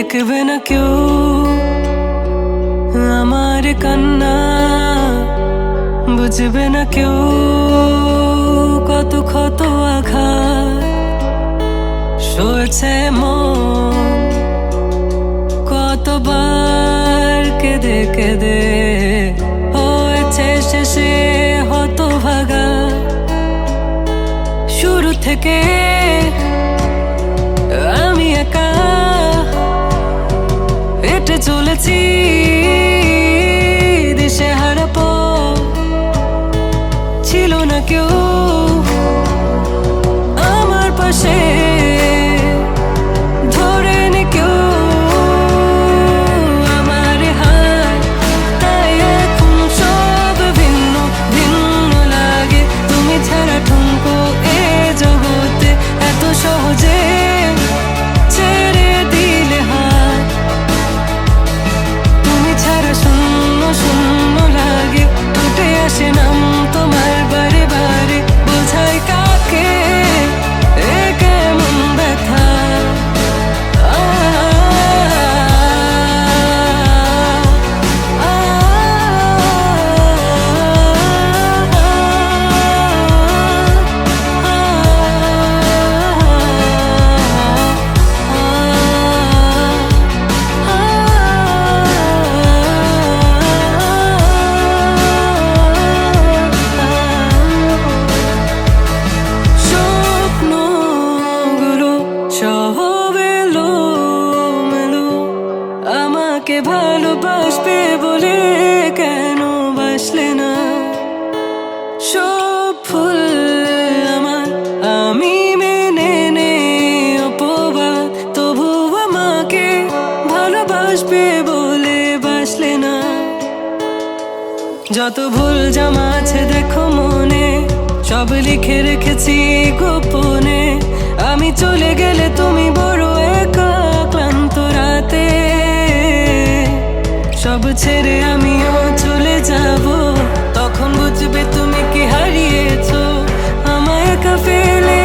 দেখবে না কেউ আমার কান্না, বুঝবে না কেউ কত ক্ষত আঘাত সয়েছে মন, কতবার কেঁদে কেঁদে হয়েছে শেষে হতভাগা। শুরু থেকে আমি একা হেঁটে চলেছি দিশেহারা পথ, ছিল না কেউ আমার পাশে ধরে নে কেউ আমার হাত, তাই এখন সব ভিন্ন ভিন্ন লাগে। তুমি ছাড়া ঠুনকো এ জগতে এত সহজে ছেড়ে দিলে হাত, তুমি ছাড়া শূন্য শূন্য লাগে। উঠে আসে নাম তোমার বারে বারে, বোঝাই কাকে এ কেমন ব্যথা। আমাকে ভালোবাসবে বলে কেন বাসলে না? সব ফুল আমার আমি মেনে নে অপবাদ, তবু আমাকে ভালোবাসবে বলে বাসলে না। যত ভুল জামা আছে দেখো মনে, সব লিখে রেখেছি গোপনে। আমি চলে গেলে তুমি বড় একা ক্লান্ত রাতে, সব ছেড়ে আমিও চলে যাব, তখন বুঝবে তুমি কি হারিয়েছো আমায় একা ফেলে।